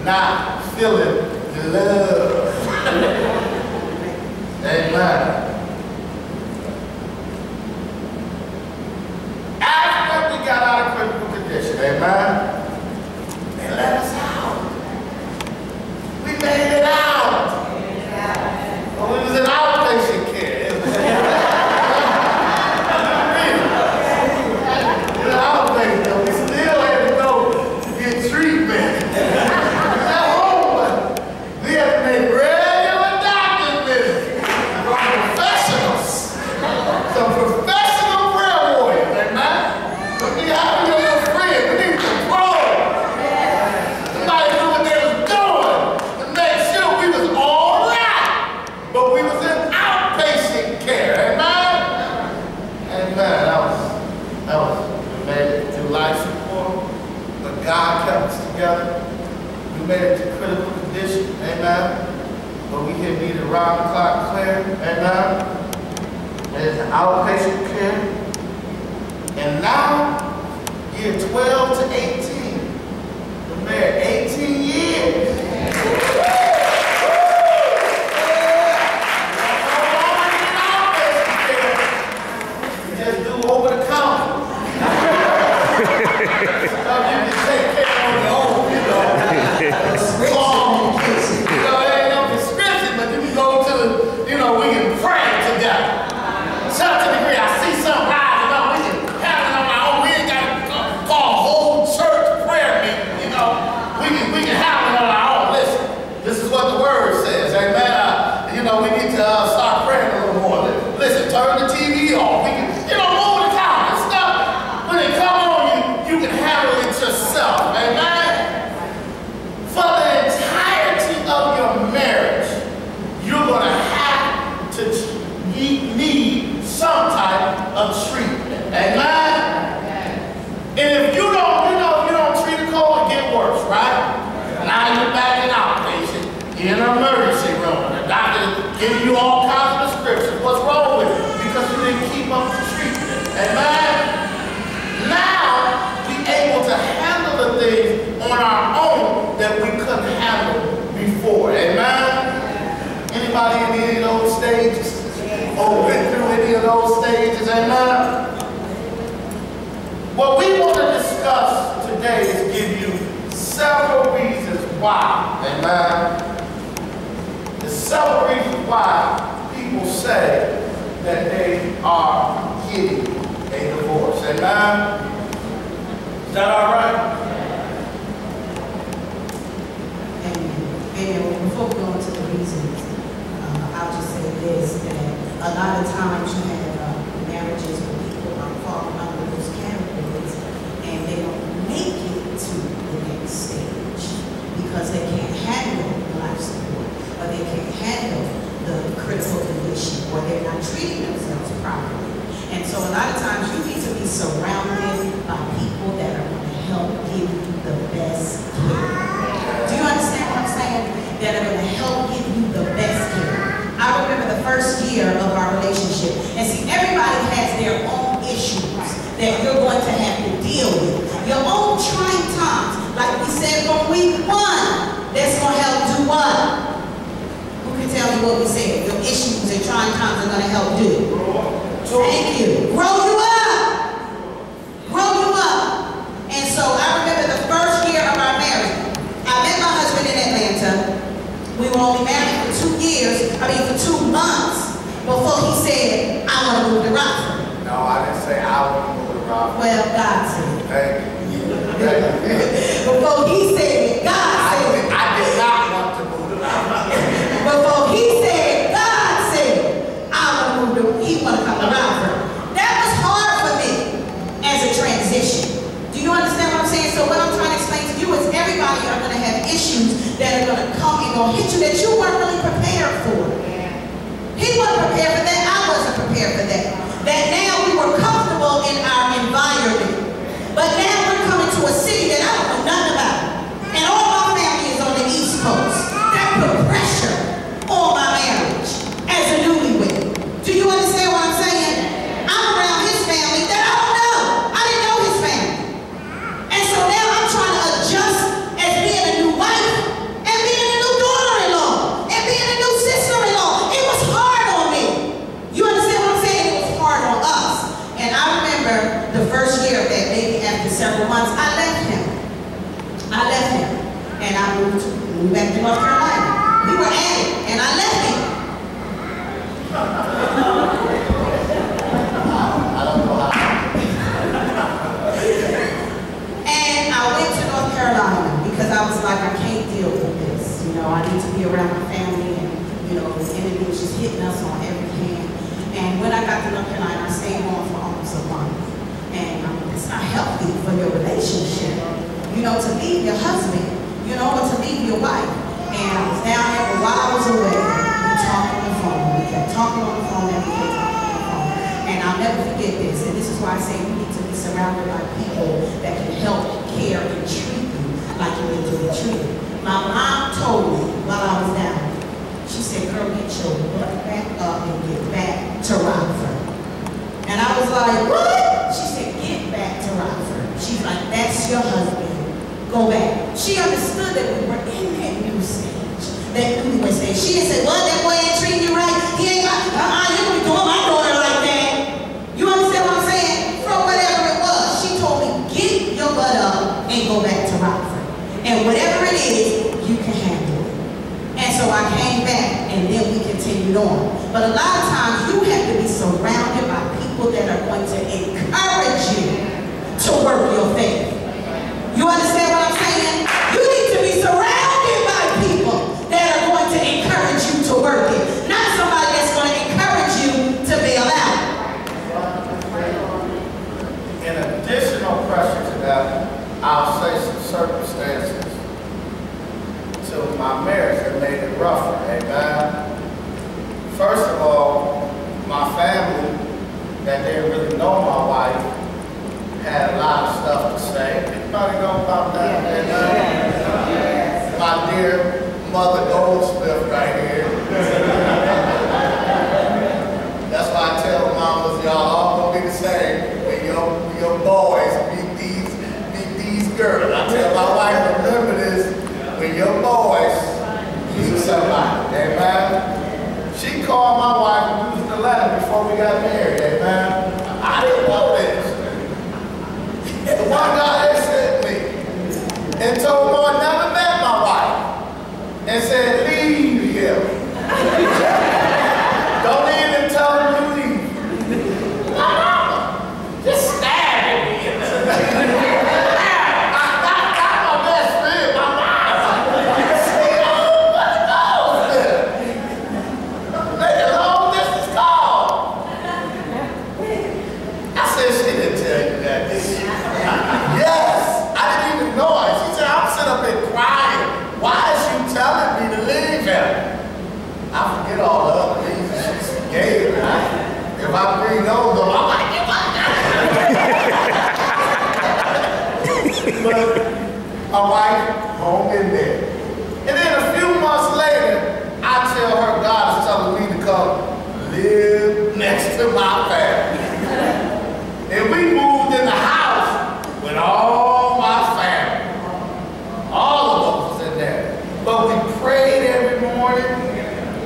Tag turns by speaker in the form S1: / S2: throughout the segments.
S1: not feeling the love. Amen. After we got out of critical condition, amen, they let us out. We made it out. Well, we was in outpatient care. We still had to go get treatment. We had to make regular doctor visits from professionals, some professional prayer warriors, amen? But we have your friend, we need control. Somebody knew what they was doing to make sure we was all right. But we was in outpatient care, amen? Amen. That was made it through life support, but God kept us together. We made it to critical condition, amen. But we here needed round-the-clock care, amen. And it's outpatient care. And now, year 12 to 18, we're married 18 years. We just do over the counter. We can pray together. Such a degree, I see some rising up. We can have it on our own. We ain't got to call a whole church prayer meeting, We can have it on our own. Listen, this is what the word says, amen. We need to start praying a little more. Listen, turn the TV off. We can, over the counter and stuff. When it come on, you can handle it yourself, amen. For the entirety of your marriage, you're going to have to need some type of treatment. Amen? And if you don't treat a cold, it get worse, right? Now you're back in outpatient, you're in an emergency room, and the doctor giving you all kinds of prescriptions. What's wrong with it? Because you didn't keep up the treatment. Amen? Now, we're able to handle the things on our own that we couldn't handle before. Amen? Anybody in any of those stages? Or went through any of those stages? Amen? What we want to discuss today is give you several reasons why. Amen? There's several reasons why people say that they are getting a divorce. Amen? Is that all right?
S2: And before we go into the reasons, I'll just say this, that a lot of times you have marriages where people are falling under those categories and they don't make it to the next stage because they can't handle life support or they can't handle the critical condition or they're not treating themselves properly. And so a lot of times you need to be surrounded by people that are going to help give you the best care. Do you understand what I'm saying? That are going to help give you the best care. I remember the first year of our relationship, and see, everybody has their own issues that you're going to have to deal with. Your own trying times, like we said from week 1, that's going to help do what? Who can tell me what we said? Your issues and trying times are going to help do. Thank you. Grow you up. Grow you up. And so I remember the first year of our marriage. I met my husband in Atlanta. We were only married for 2 months before he said, I want to move to Rockford.
S1: No, I didn't say I want to move to Rockford.
S2: Well, God said.
S1: Thank you.
S2: Before he said it, God said it.
S1: I did not want to move to Rockford.
S2: Before he said, God said, I want to move to, he want to come to Rockford. That was hard for me as a transition. Do you understand what I'm saying? So what I'm trying to explain to you is everybody are going to have issues that are going to come and going to hit you that you weren't really prepared for. He wasn't prepared for that. I wasn't prepared for that. That now we were comfortable in our environment. But now we're coming to a city that I don't know nothing about. And all my family is on the East Coast. That put pressure on my marriage as a newlywed. Do you understand what I'm saying? I'm around his family that I don't know. I didn't know his family. And so now I'm trying to adjust as being a new wife moved back to North Carolina. We were at it, and I left him.
S1: I don't know how.
S2: And I went to North Carolina because I was like, I can't deal with this. You know, I need to be around my family, and you know, the enemy was just hitting us on every hand. And when I got to North Carolina, I stayed on for almost a month. And it's not healthy for your relationship, you know, to leave your husband, you know, or to leave your wife. And I was down there, but while I was away, we talked on the phone. We kept talking on the phone, and we kept talking on the phone. And I'll never forget this. And this is why I say we need to be surrounded by people that can help care and treat you like you need to be treated. My mom told me while I was down, she said, girl, get your butt back up and get back to Rockford. And I was like, what? She said, get back to Rockford. She's like, that's your husband. Go back. She understood that we were in that new stage. That new stage. She didn't say, well, that boy ain't treating you right. He ain't like, you don't be doing my daughter like that. You understand what I'm saying? From whatever it was, she told me, get your butt up and go back to Rockford. And whatever it is, you can handle it. And so I came back, and then we continued on. But a lot of times, you have to be surrounded by people that are going to encourage you to work your faith. You understand what I'm saying? You need to be surrounded by people that are going to encourage you to work it. Not somebody that's going to encourage you to bail out.
S1: In additional pressure to that, I'll say some circumstances to my marriage that made it rougher. Amen. First of all, my family that didn't really know my wife had a lot of stuff to say. Anybody know about that? Amen. My dear mother Goldsmith right here. That's why I tell mamas, y'all all gonna be the same when your boys meet these girls. I tell my wife, remember this, when your boys meet somebody, amen? She called my wife and used the letter before we got married, amen? I didn't know this. The one guy that sent me and told me I never met my wife and said, leave here. Don't even tell him you leave. My mama just stabbed me. I got my best friend, my mama. See, what goes there? Make a long distance call. I said, she didn't tell you that, did she? Yes, I didn't even know it. She said, I'm sitting up here crying. Why is she telling me to leave him? I forget all the other reasons she gave me. If I bring those up, I'm like, get my But my wife, home in there. And then a few months later, I tell her God is telling me to come live next to my family. And we moved in the house with all my family. All of us was in there. But we prayed every morning.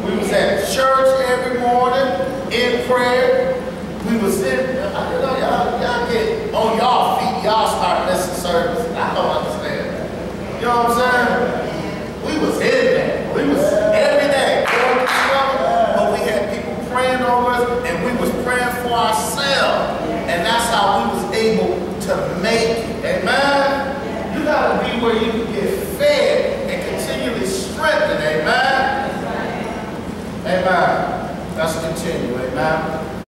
S1: We was at church every morning in prayer. We was in, y'all get on y'all feet, y'all start missing service. I don't understand. You know what I'm saying? We was in there. We was every day going to trouble, but we had people praying over us, and we was praying for ourselves. And that's how we was able to make it. Amen? You got to be where you can get fed and continually strengthened. Amen? Amen. Let's continue. Amen?